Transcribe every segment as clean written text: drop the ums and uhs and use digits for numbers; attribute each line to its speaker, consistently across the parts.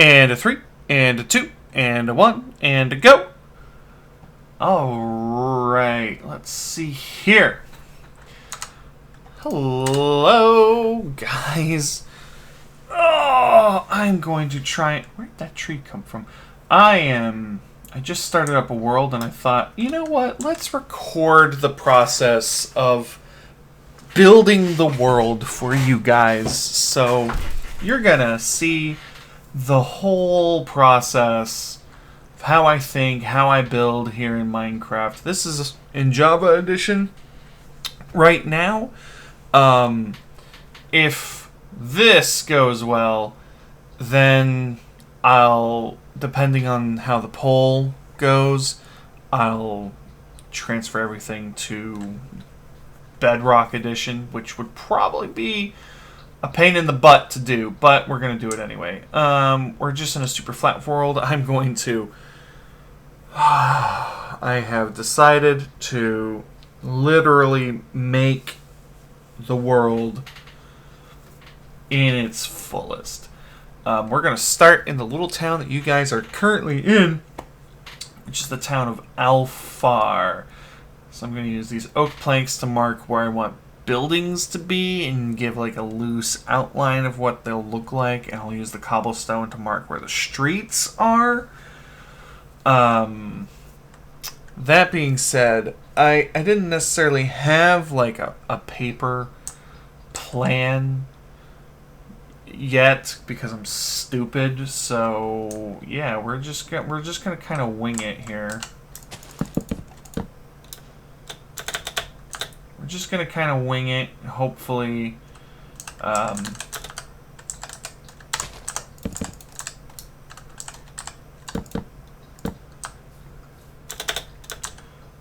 Speaker 1: And a 3, and a 2, and a 1, and a go. Alright, let's see here. Hello, guys. Oh, I'm going to try... Where'd that tree come from? I just started up a world and I thought, you know what? Let's record the process of building the world for you guys. So you're gonna see the whole process of how I think, how I build here in Minecraft. This is in Java edition right now. If this goes well, then I'll, depending on how the poll goes, I'll transfer everything to Bedrock edition, which would probably be a pain in the butt to do, but we're going to do it anyway. We're just in a super flat world. I'm going to... I have decided to literally make the world in its fullest. We're going to start in the little town that you guys are currently in, which is the town of Alfaar. So I'm going to use these oak planks to mark where I want buildings to be and give like a loose outline of what they'll look like, and I'll use the cobblestone to mark where the streets are. That being said, I didn't necessarily have like a paper plan yet because I'm stupid. So yeah, we're just gonna kind of wing it here. We're just gonna kind of wing it. Hopefully,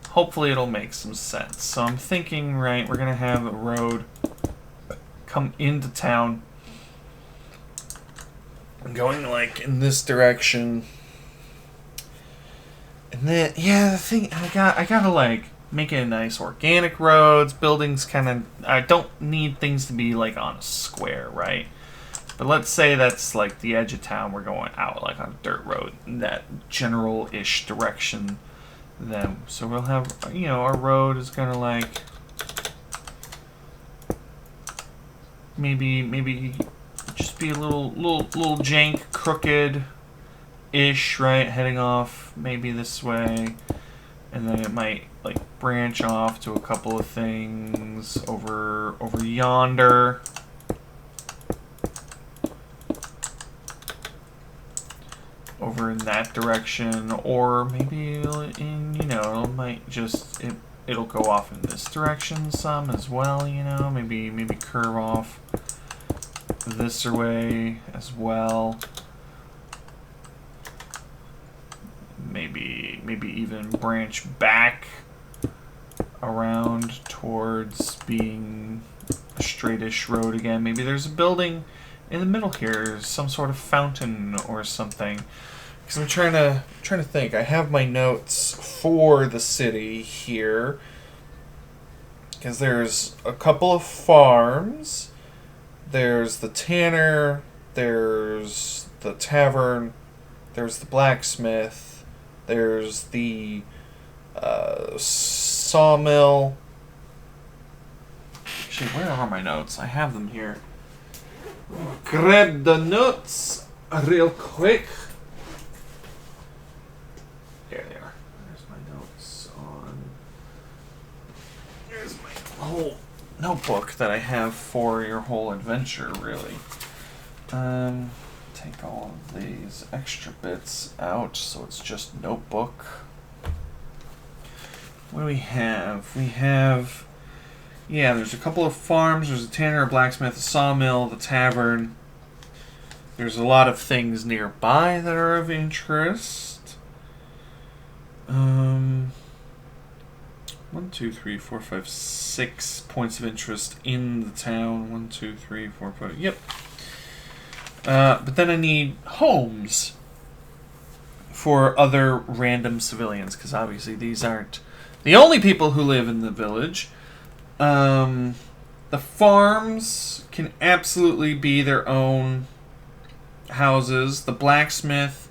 Speaker 1: hopefully it'll make some sense. So I'm thinking, right, we're gonna have a road come into town. I'm going like in this direction. And then, yeah, the thing, I gotta like make it a nice organic roads, buildings kind of, I don't need things to be like on a square, right? But let's say that's like the edge of town, we're going out like on a dirt road in that general-ish direction then. So we'll have, you know, our road is gonna like, maybe just be a little jank, crooked-ish, right? Heading off maybe this way. And then it might like branch off to a couple of things over yonder. Over in that direction, or maybe in, you know, it might just it'll go off in this direction some as well, you know, maybe curve off this way as well. Maybe even branch back around towards being a straightish road again. Maybe there's a building in the middle here, some sort of fountain or something. Because I'm trying to think. I have my notes for the city here. Because there's a couple of farms. There's the tanner. There's the tavern. There's the blacksmith. There's the sawmill. Actually, where are my notes? I have them here. Grab the notes real quick. There they are. There's my notes on. There's my whole notebook that I have for your whole adventure, really. Take all of these extra bits out so it's just notebook. What do we have? We have, yeah, there's a couple of farms. There's a tanner, a blacksmith, a sawmill, the tavern. There's a lot of things nearby that are of interest. 1, 2, 3, 4, 5, 6 points of interest in the town. 1, 2, 3, 4, 5. Yep. But then I need homes for other random civilians, because obviously these aren't the only people who live in the village. The farms can absolutely be their own houses. The blacksmith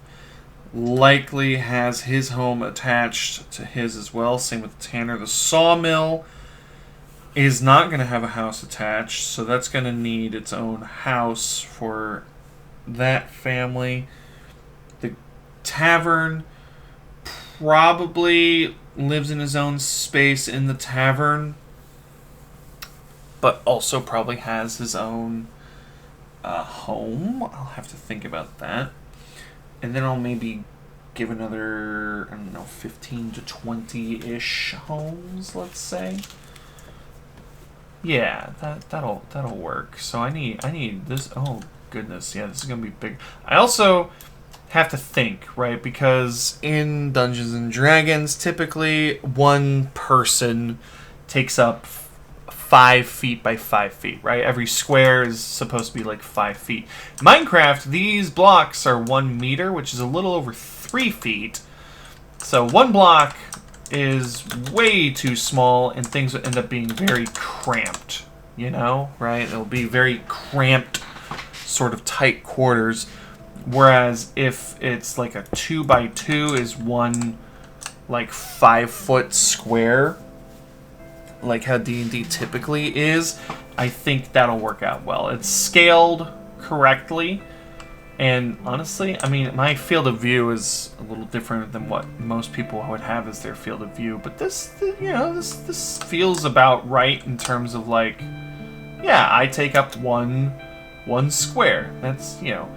Speaker 1: likely has his home attached to his as well. Same with the tanner. The sawmill is not going to have a house attached, so that's going to need its own house for that family. The tavern probably lives in his own space in the tavern, but also probably has his own home. I'll have to think about that. And then I'll maybe give another, I don't know, 15 to 20-ish homes, let's say. Yeah, that'll work. So I need this. Oh goodness, yeah, this is gonna be big. I also have to think, right? Because in Dungeons and Dragons, typically one person takes up 5 feet by 5 feet, right? Every square is supposed to be like 5 feet. Minecraft, these blocks are 1 meter, which is a little over 3 feet. So one block is way too small, and things will end up being very cramped, you know, right? It'll be very cramped, sort of tight quarters. Whereas if it's like a 2 by 2 is one like 5-foot square, like how D&D typically is, I think that'll work out well. It's scaled correctly, and honestly, I mean, my field of view is a little different than what most people would have as their field of view, but this, you know, this feels about right in terms of like, yeah, I take up one square. That's, you know.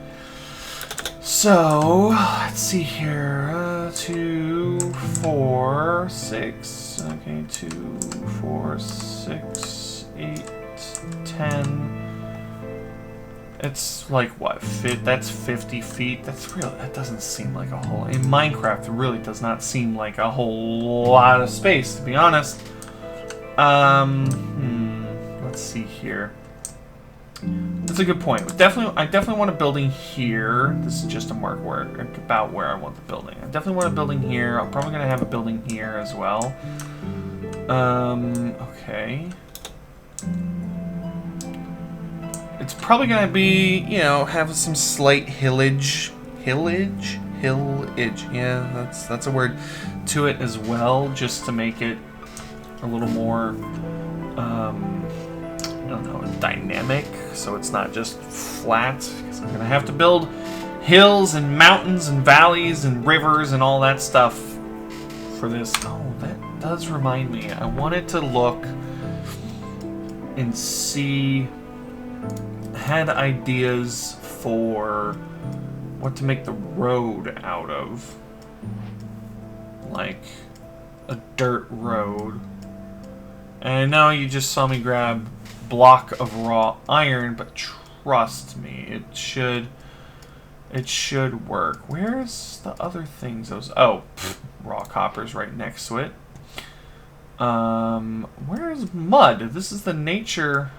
Speaker 1: So, let's see here. 2, 4, 6. Okay, 2, 4, 6, 8, 10. It's like what? That's 50 feet. That doesn't seem like a whole. In Minecraft, it really does not seem like a whole lot of space, to be honest. Let's see here. That's a good point. I definitely want a building here. This is just a mark about where I want the building. I definitely want a building here. I'm probably gonna have a building here as well. Okay. It's probably gonna be, you know, have some slight hillage. Yeah, that's a word to it as well, just to make it a little more, I don't know, dynamic, so it's not just flat, because I'm gonna have to build hills and mountains and valleys and rivers and all that stuff for this. Oh, that does remind me. I wanted to look and see, I had ideas for what to make the road out of, like a dirt road. And I know you just saw me grab block of raw iron, but trust me, it should work. Where's the other things? Raw copper's right next to it. Where's mud? This is the nature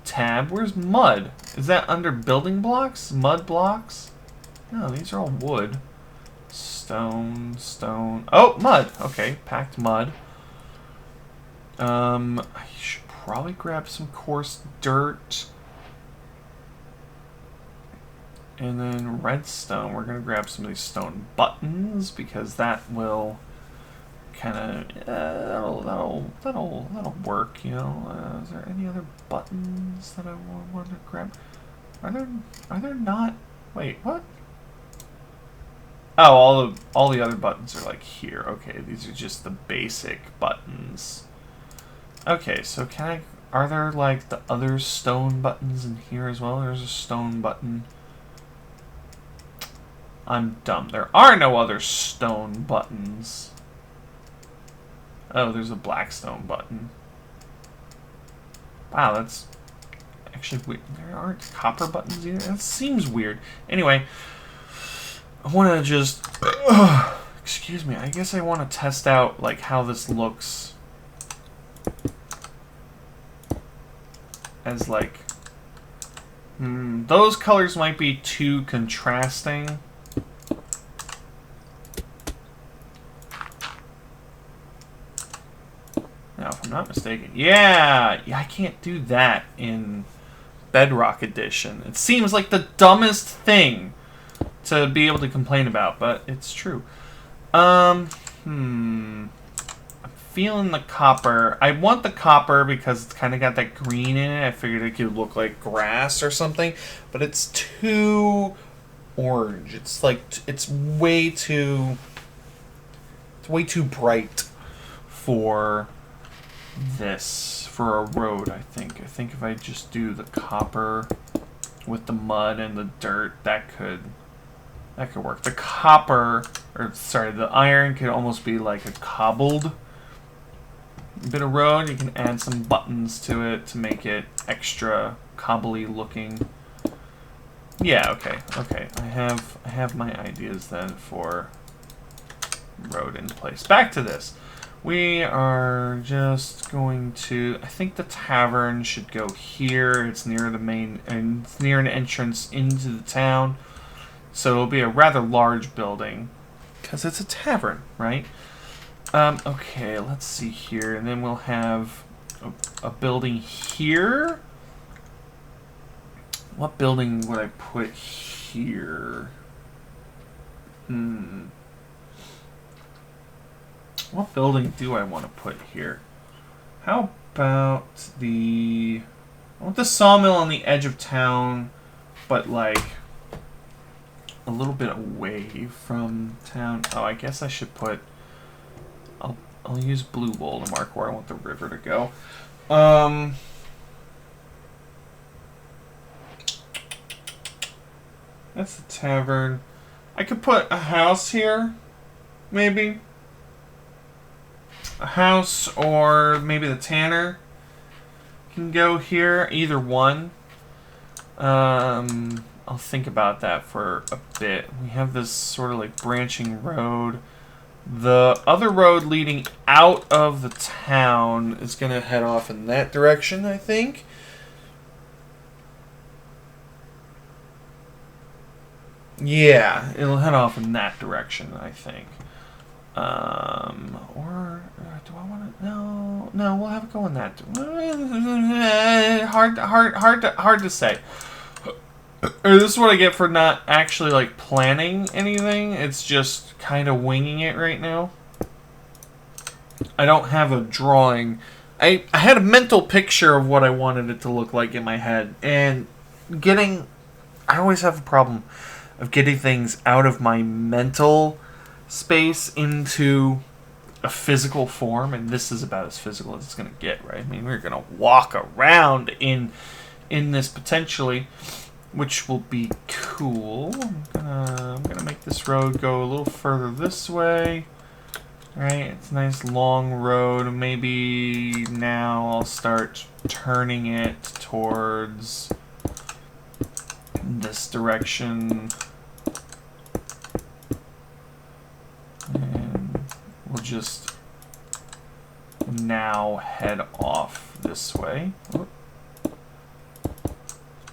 Speaker 1: tab. Where's mud? Is that under building blocks? Mud blocks? No, these are all wood. Stone. Oh, mud. Okay, packed mud. I should probably grab some coarse dirt. And then redstone. We're gonna grab some of these stone buttons because that will kind of that'll work. You know. Is there any other buttons that I want to grab? Are there not? Wait, what? Oh, all the other buttons are like here. Okay, these are just the basic buttons. Okay, so are there like the other stone buttons in here as well? There's a stone button. I'm dumb. There are no other stone buttons. Oh, there's a black stone button. Wow, that's actually weird. There aren't copper buttons either. That seems weird. Anyway, I want to just... excuse me. I guess I want to test out like how this looks as like... those colors might be too contrasting. Now, if I'm not mistaken... Yeah! I can't do that in Bedrock Edition. It seems like the dumbest thing to be able to complain about, but it's true. I'm feeling the copper. I want the copper because it's kind of got that green in it. I figured it could look like grass or something, but it's too orange. It's like it's way too bright for this, for a road. I think if I just do the copper with the mud and the dirt, that could work. The copper, or sorry, the iron could almost be like a cobbled bit of road. You can add some buttons to it to make it extra cobbly looking. Yeah, okay. I have my ideas then for road in place. Back to this. We are just going to, I think the tavern should go here. It's near the main, and it's near an entrance into the town. So it'll be a rather large building because it's a tavern, right? Okay, let's see here. And then we'll have a building here. What building would I put here? What building do I want to put here? How about I want the sawmill on the edge of town, but like a little bit away from town. Oh, I guess I should put... I'll use blue wool to mark where I want the river to go. That's the tavern. I could put a house here, maybe. A house, or maybe the tanner can go here. Either one. I'll think about that for a bit. We have this sort of like branching road. The other road leading out of the town is going to head off in that direction, I think. Yeah, it'll head off in that direction, I think. Or do I want to? No, we'll have it go in that. Hard to say. Or this is what I get for not actually like planning anything. It's just kind of winging it right now. I don't have a drawing. I had a mental picture of what I wanted it to look like in my head, and I always have a problem of getting things out of my mental space into a physical form, and this is about as physical as it's going to get, right? I mean, we're going to walk around in this potentially, which will be cool. I'm gonna make this road go a little further this way. Right, it's a nice long road. Maybe now I'll start turning it towards this direction. And we'll just now head off this way.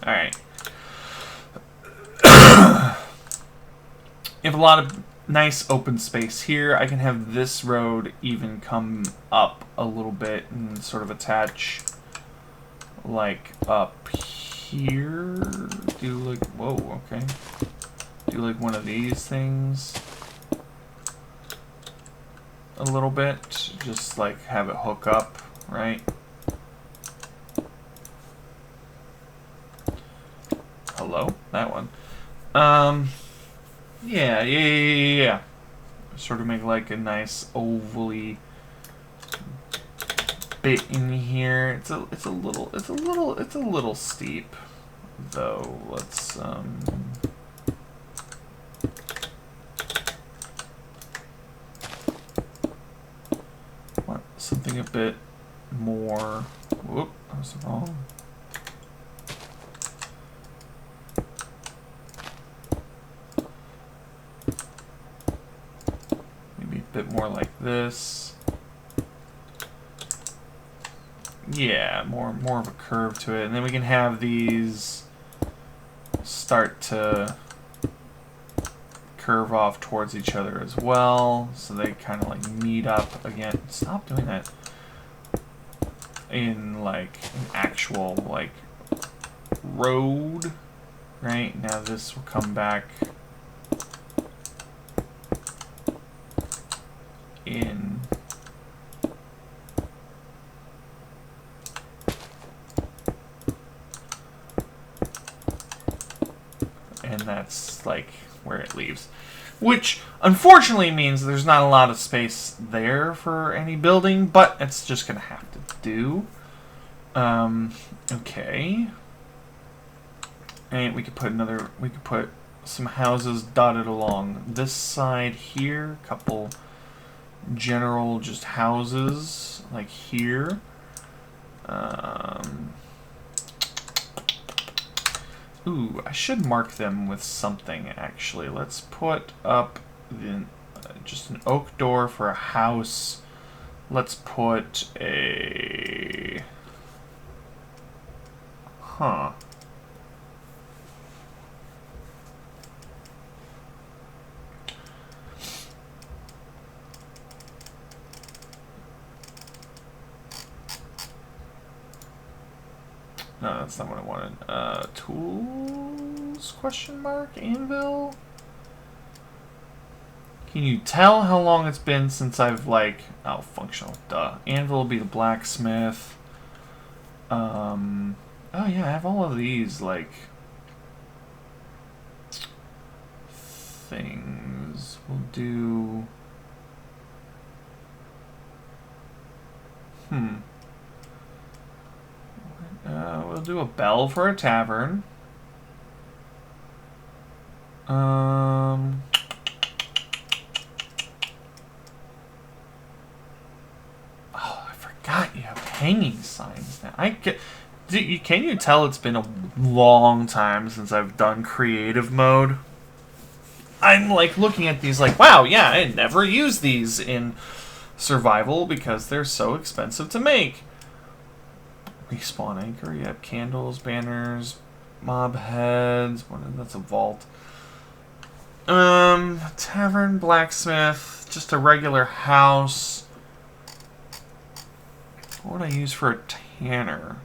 Speaker 1: Alright. You have a lot of nice open space here. I can have this road even come up a little bit and sort of attach like up here. Do like, whoa, okay. Do like one of these things a little bit. Just like have it hook up, right? Hello? That one. Yeah. Sort of make like a nice ovally bit in here. It's a little steep though. Let's want something a bit more. Whoop, that was wrong. Bit more like this. Yeah, more of a curve to it, and then we can have these start to curve off towards each other as well, so they kind of like meet up again. Stop doing that. In like an actual like road. Right, now this will come back in. And that's like where it leaves. Which unfortunately means there's not a lot of space there for any building, but it's just gonna have to do. Okay. And we could put some houses dotted along this side here, a couple general just houses like here. Ooh, I should mark them with something actually. Let's put up just an oak door for a house. Let's put a... Huh. No, that's not what I wanted. Tools? Question mark? Anvil? Can you tell how long it's been since I've, like... Oh, functional. Duh. Anvil will be the blacksmith. Oh, yeah, I have all of these, like... things. We'll do... We'll do a bell for a tavern. Oh, I forgot you have hanging signs now. Can you tell it's been a long time since I've done creative mode? I'm like looking at these like, wow, yeah, I never use these in survival because they're so expensive to make. Respawn anchor, you have candles, banners, mob heads, that's a vault. Tavern, blacksmith, just a regular house. What would I use for a tanner?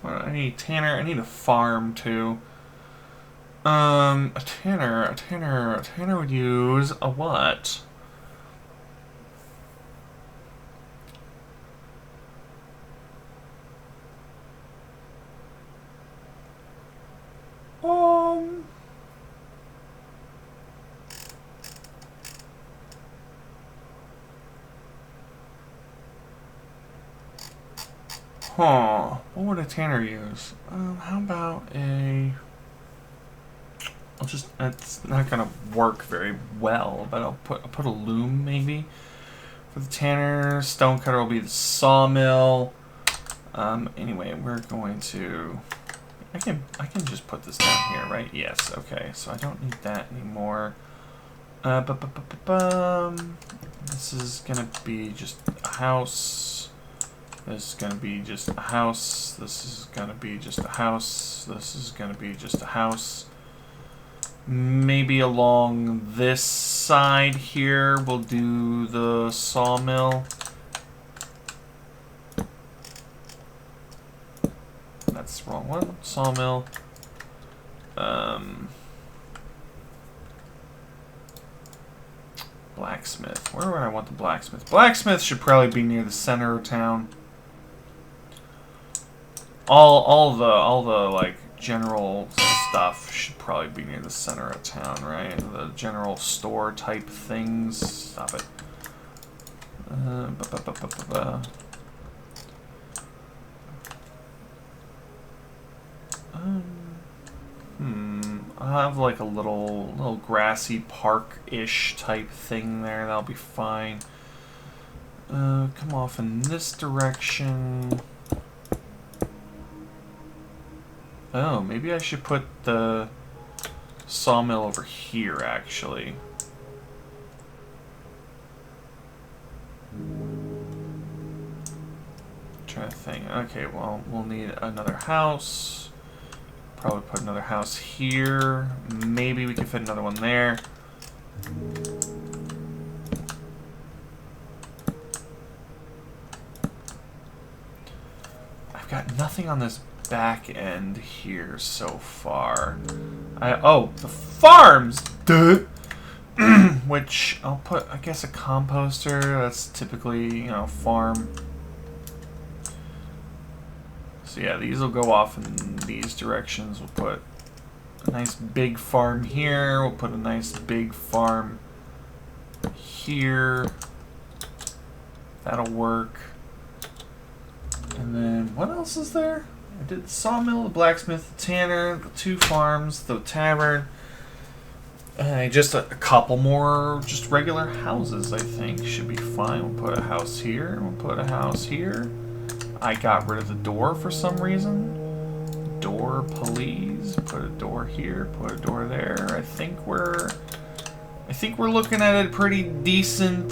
Speaker 1: Well, I need tanner, I need a farm too. A tanner would use a what? What would a tanner use? How about a... it's not gonna work very well, but I'll put a loom maybe for the tanner. Stonecutter will be the sawmill. Anyway, we're going to... I can just put this down here, right? Yes, okay, so I don't need that anymore. This is gonna be just a house. This is gonna be just a house. This is gonna be just a house. This is gonna be just a house. Maybe along this side here, we'll do the sawmill. That's the wrong one. Sawmill. Blacksmith. Where would I want the blacksmith? Blacksmith should probably be near the center of town. All the like general stuff should probably be near the center of town, right? The general store type things. Stop it. I'll have like a little grassy park-ish type thing there. That'll be fine. Come off in this direction. Oh, maybe I should put the sawmill over here, actually. Trying to think. Okay, well, we'll need another house. Probably put another house here. Maybe we can fit another one there. nothing on this back end here so far. Oh, the farms! Duh! Which I'll put, I guess, a composter. That's typically, you know, farm. So yeah, these will go off in these directions. We'll put a nice big farm here. We'll put a nice big farm here. That'll work. And then, what else is there? I did the sawmill, the blacksmith, the tanner, the 2 farms, the tavern. Just a couple more just regular houses, I think, should be fine. We'll put a house here. We'll put a house here. I got rid of the door for some reason. Door, please. Put a door here. Put a door there. I think we're looking at a pretty decent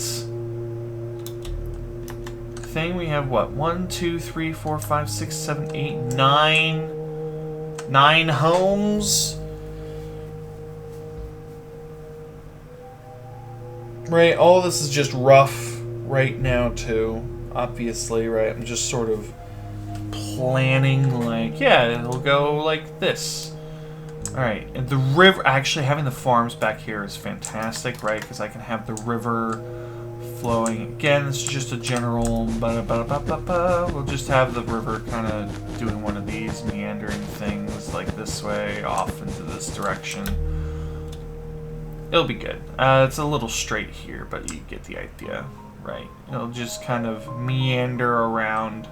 Speaker 1: thing. We have what? 1, 2, 3, 4, 5, 6, 7, 8, 9 homes. Right, all this is just rough right now too, obviously, right? I'm just sort of planning, like, yeah, it'll go like this. Alright, and the river, actually having the farms back here is fantastic, right? Because I can have the river flowing. Again, it's just a general, we'll just have the river kind of doing one of these meandering things, like this way, off into this direction. It'll be good. It's a little straight here, but you get the idea, right? It'll just kind of meander around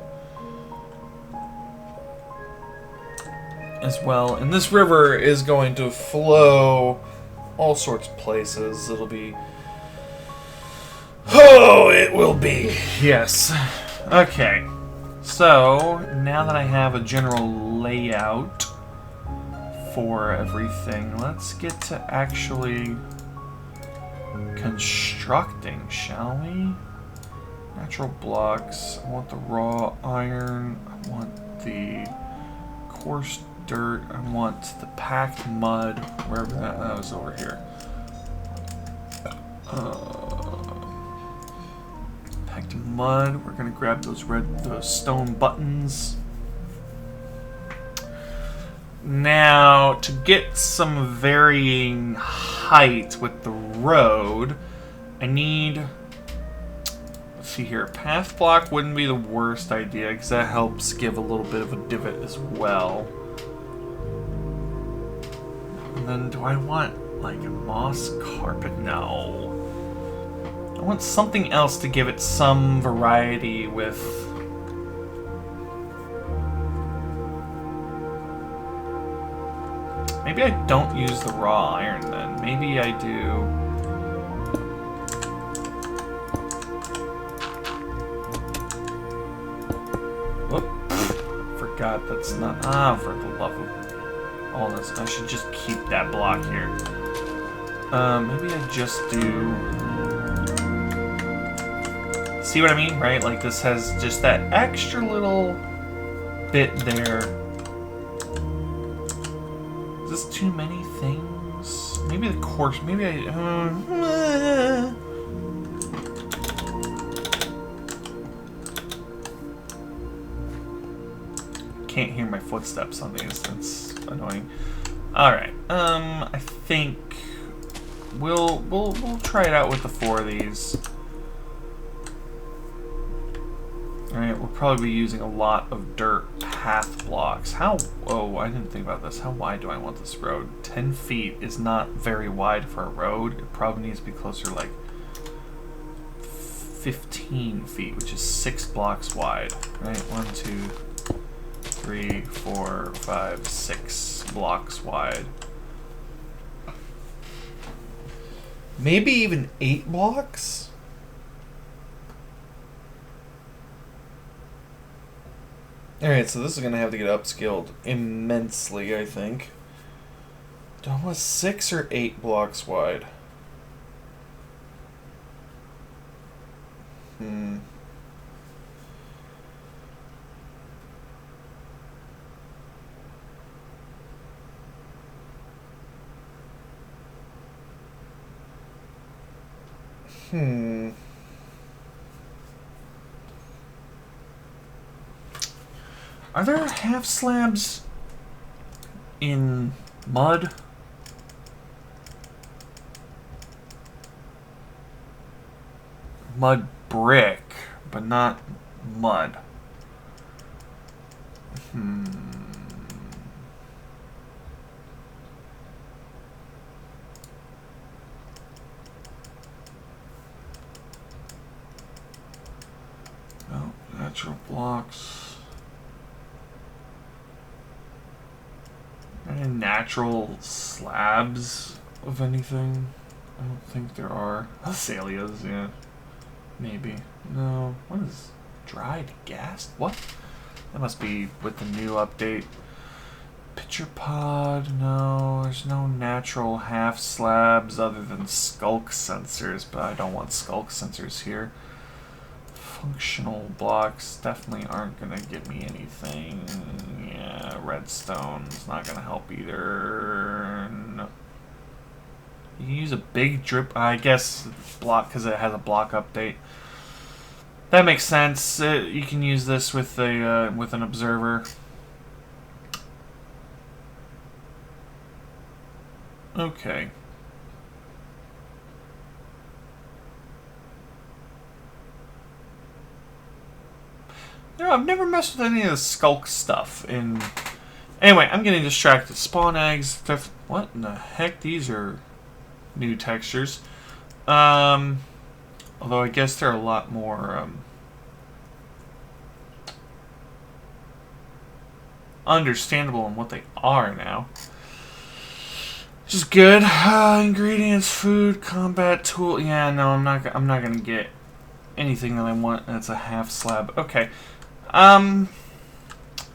Speaker 1: as well. And this river is going to flow all sorts of places. It'll be... Oh, it will be. Yes. Okay. So, now that I have a general layout for everything, let's get to actually constructing, shall we? Natural blocks. I want the raw iron. I want the coarse dirt. I want the packed mud. Wherever that was over here. Packed mud. We're gonna grab those those stone buttons. Now, to get some varying height with the road, I need... Let's see here. Path block wouldn't be the worst idea, because that helps give a little bit of a divot as well. And then, do I want, like, a moss carpet? No. I want something else to give it some variety with... Maybe I don't use the raw iron then. Maybe I do. Whoop. Forgot that's not... Ah, for the love of all this. I should just keep that block here. Maybe I just do... See what I mean, right? Like this has just that extra little bit there. Is this too many things? Maybe the course. Maybe I. Can't hear my footsteps on these. That's annoying. All right. I think we'll try it out with the 4 of these. Alright, we'll probably be using a lot of dirt path blocks. How... Oh, I didn't think about this. How wide do I want this road? 10 feet is not very wide for a road. It probably needs to be closer to like 15 feet, which is 6 blocks wide. Right? 1, 2, 3, 4, 5, 6 blocks wide. Maybe even 8 blocks? Alright, so this is going to have to get upscaled immensely, I think. Do I want 6 or 8 blocks wide? Are there half slabs in mud? Mud brick, but not mud. No, natural blocks. Any natural slabs of anything? I don't think there are. Azaleas, yeah. Maybe. No. What is dried gas? What? That must be with the new update. Pitcher pod, no. There's no natural half slabs other than skulk sensors, but I don't want skulk sensors here. Functional blocks definitely aren't gonna give me anything. Yeah, redstone's not gonna help either. No. You can use a big drip, I guess, block because it has a block update. That makes sense. You can use this with a with an observer. Okay. No, I've never messed with any of the skulk stuff. Anyway, I'm getting distracted. Spawn eggs. What in the heck? These are new textures. Although I guess they're a lot more understandable in what they are now. Which is good. Ingredients, food, combat tool. Yeah, no, I'm not gonna get anything that I want. That's a half slab. Okay. I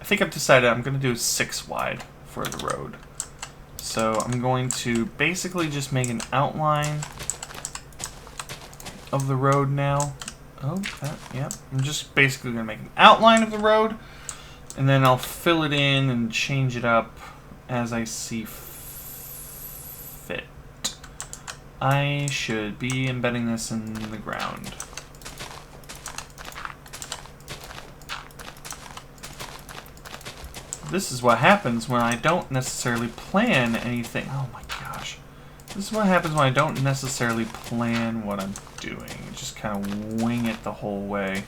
Speaker 1: think I've decided I'm gonna do 6 wide for the road. So I'm going to basically just make an outline of the road now. Oh, yep. I'm just basically gonna make an outline of the road, and then I'll fill it in and change it up as I see fit. I should be embedding this in the ground. This is what happens when I don't necessarily plan anything. Oh my gosh. This is what happens when I don't necessarily plan what I'm doing. Just kind of wing it the whole way.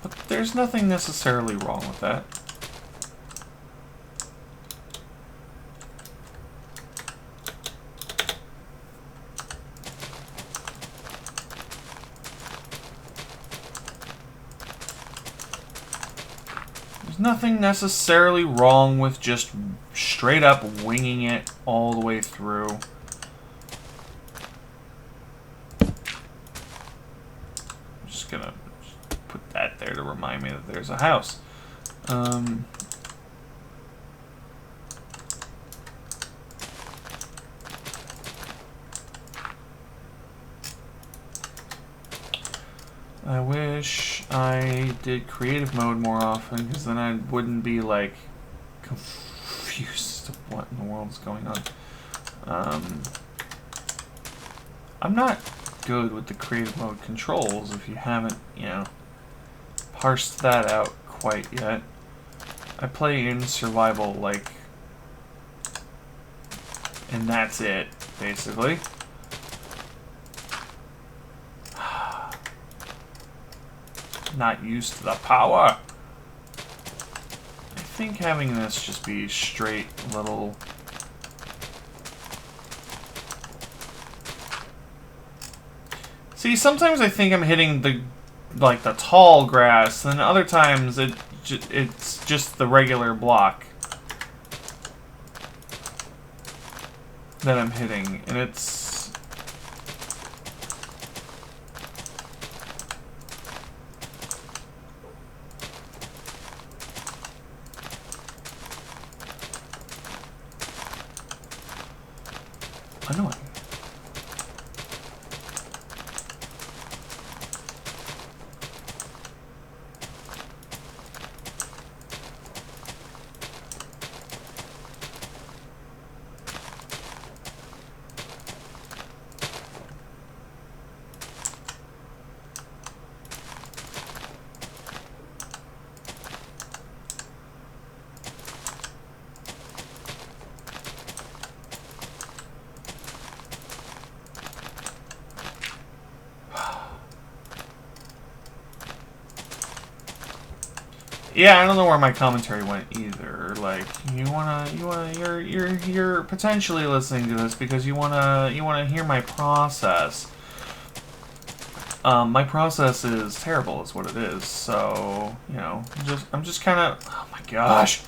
Speaker 1: But there's nothing necessarily wrong with that. There's nothing necessarily wrong with just straight up winging it all the way through. I'm just gonna put that there to remind me that there's a house. I wish I did creative mode more often, because then I wouldn't be like confused of what in the world's going on. I'm not good with the creative mode controls if you haven't, you know, parsed that out quite yet. I play in survival, like, and that's it, basically. Not used to the power. I think having this just be straight little... See, sometimes I think I'm hitting the tall grass, and other times it's just the regular block that I'm hitting, and it's... annoying. Yeah, I don't know where my commentary went either. Like, you're potentially listening to this because you wanna hear my process. My process is terrible, is what it is. So, you know, I'm just kind of. Oh my gosh.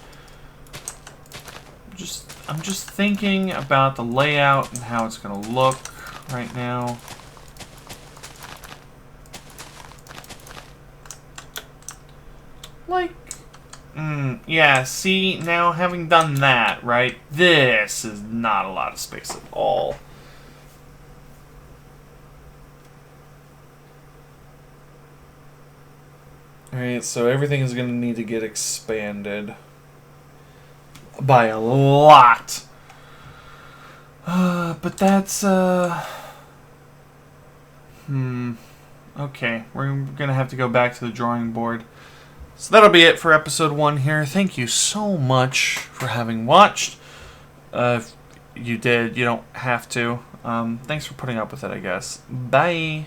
Speaker 1: I'm just thinking about the layout and how it's gonna look right now. Like, yeah, see, now having done that, right, this is not a lot of space at all. Alright, so everything is going to need to get expanded by a lot. But that's, okay, we're going to have to go back to the drawing board. So that'll be it for episode 1 here. Thank you so much for having watched. If you did, you don't have to. Thanks for putting up with it, I guess. Bye.